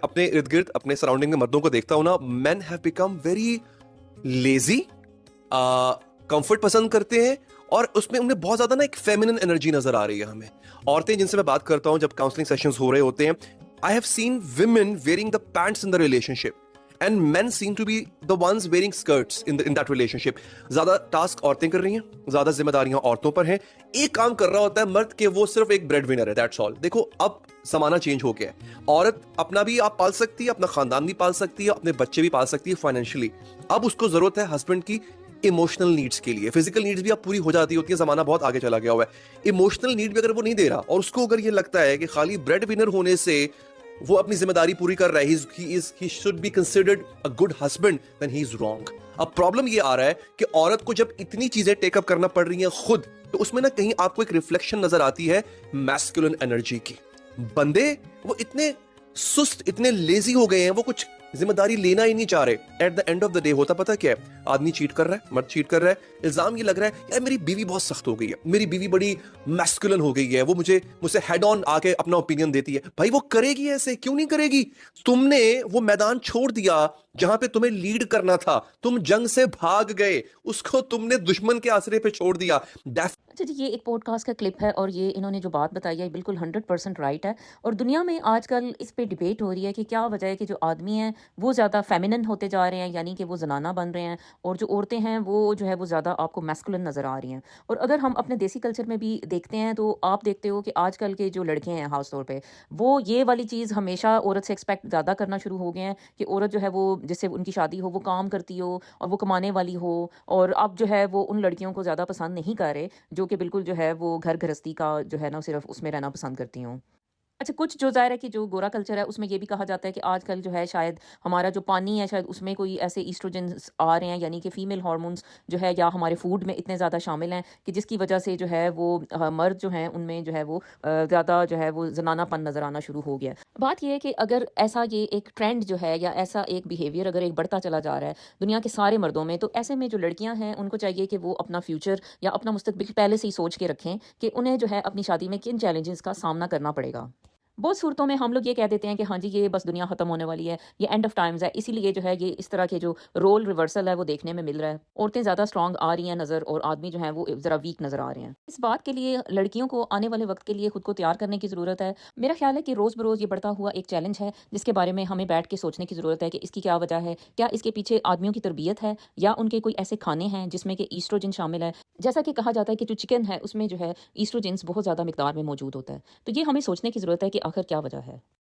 अपने इर्द गिर्द अपने सराउंडिंग में मर्दों को देखता हूं ना, men have become very lazy, comfort पसंद करते हैं, और उसमें उन्हें बहुत ज्यादा ना एक फेमिनिन एनर्जी नजर आ रही है हमें. औरतें जिनसे मैं बात करता हूं जब काउंसलिंग सेशंस हो रहे होते हैं, I have seen women wearing the pants in the relationship and men seem to be the ones wearing skirts in that relationship. ज्यादा टास्क औरतें कर रही हैं, ज्यादा जिम्मेदारियां औरतों पर हैं. एक काम कर रहा होता है मर्द के, वो सिर्फ एक ब्रेड विनर है, दैट्स ऑल. देखो अब जमाना चेंज हो गया है. औरत अपना भी आप पाल सकती है, अपना खानदान भी पाल सकती है, अपने बच्चे भी पाल सकती है फाइनेंशियली. अब उसको जरूरत है हस्बैंड की इमोशनल नीड्स के लिए. फिजिकल नीड्स भी अब पूरी हो जाती होती है, जमाना बहुत आगे चला गया हुआ है. इमोशनल नीड भी अगर वो नहीं दे रहा और उसको अगर ये लगता है कि खाली ब्रेड विनर होने से वो अपनी जिम्मेदारी पूरी कर रहा है, he should be considered a good husband, then he is wrong. अब प्रॉब्लम ये आ रहा है कि औरत को जब इतनी चीजें टेकअप करना पड़ रही हैं खुद, तो उसमें ना कहीं आपको एक रिफ्लेक्शन नजर आती है मैस्कुलिन एनर्जी की. बंदे वो इतने सुस्त, इतने लेजी हो गए हैं, वो कुछ जिम्मेदारी लेना ही नहीं चाह रहे. At the end of the day होता पता क्या है? आदमी चीट कर रहा है, मर्द चीट कर रहा है, इल्जाम ये लग रहा है यार मेरी बीवी बहुत सख्त हो गई है, मेरी बीवी बड़ी मैस्कुलिन हो गई है, वो मुझसे हेड ऑन आके अपना ओपिनियन देती है. भाई वो करेगी ऐसे, क्यों नहीं करेगी? तुमने वो मैदान छोड़ दिया जहां पे तुम्हें लीड करना था, तुम जंग से भाग गए, उसको तुमने दुश्मन के आसरे पे छोड़ दिया. अच्छा जी, ये एक पॉडकास्ट का क्लिप है और ये इन्होंने जो बात बताई है बिल्कुल 100% राइट है. और दुनिया में आजकल इस पे डिबेट हो रही है कि क्या वजह है कि जो आदमी हैं वो ज़्यादा फेमिनिन होते जा रहे हैं, यानी कि वो जनाना बन रहे हैं, और जो औरतें हैं वो जो है वो ज़्यादा आपको मैस्कुलिन नज़र आ रही हैं. और अगर हम अपने देसी कल्चर में भी देखते हैं तो आप देखते हो कि आजकल के जो लड़के हैं खास तौर पे, वो ये वाली चीज़ हमेशा औरत से एक्सपेक्ट ज़्यादा करना शुरू हो गए हैं कि औरत जो है वो, जिससे उनकी शादी हो, वो काम करती हो और वो कमाने वाली हो. और अब जो है वो उन लड़कियों को ज़्यादा पसंद नहीं कर रहे जो कि बिल्कुल जो है वो घर गृहस्थी का जो है ना सिर्फ उसमें रहना पसंद करती हूँ. अच्छा, कुछ जो ज़ाहिर है कि जो गोरा कल्चर है उसमें ये भी कहा जाता है कि आजकल जो है शायद हमारा जो पानी है शायद उसमें कोई ऐसे ईस्ट्रोजन्स आ रहे हैं, यानी कि फीमेल हार्मोन्स जो है या हमारे फूड में इतने ज़्यादा शामिल हैं कि जिसकी वजह से जो है वो मर्द जो हैं उनमें जो है वो ज़्यादा जो है वो जनानापन नज़र आना शुरू हो गया है. बात ये है कि अगर ऐसा ये एक ट्रेंड जो है या ऐसा एक बिहेवियर अगर एक बढ़ता चला जा रहा है दुनिया के सारे मर्दों में, तो ऐसे में जो लड़कियां हैं उनको चाहिए कि वो अपना फ्यूचर या अपना मुस्तकबिल पहले से ही सोच के रखें कि उन्हें जो है अपनी शादी में किन चैलेंजेस का सामना करना पड़ेगा. बहुत सूरतों में हम लोग ये कह देते हैं कि हाँ जी ये बस दुनिया ख़त्म होने वाली है, ये एंड ऑफ टाइम्स है, इसीलिए जो है ये इस तरह के जो रोल रिवर्सल है वो देखने में मिल रहा है. औरतें ज़्यादा स्ट्रांग आ रही हैं नज़र और आदमी जो है वो ज़रा वीक नज़र आ रहे हैं. इस बात के लिए लड़कियों को आने वाले वक्त के लिए खुद को तैयार करने की ज़रूरत है. मेरा ख्याल है कि रोज़ बरोज़ ये बढ़ता हुआ एक चैलेंज है जिसके बारे में हमें बैठ के सोचने की ज़रूरत है कि इसकी क्या वजह है. क्या इसके पीछे आदमियों की तरबियत है या उनके कोई ऐसे खाने हैं जिसमें कि ईस्ट्रोजन शामिल है. जैसा कि कहा जाता है कि जो चिकन है उसमें जो है ईस्ट्रोजन्स बहुत ज़्यादा मिकदार में मौजूद होता है. तो ये हमें सोचने की ज़रूरत है कि आखिर क्या वजह है.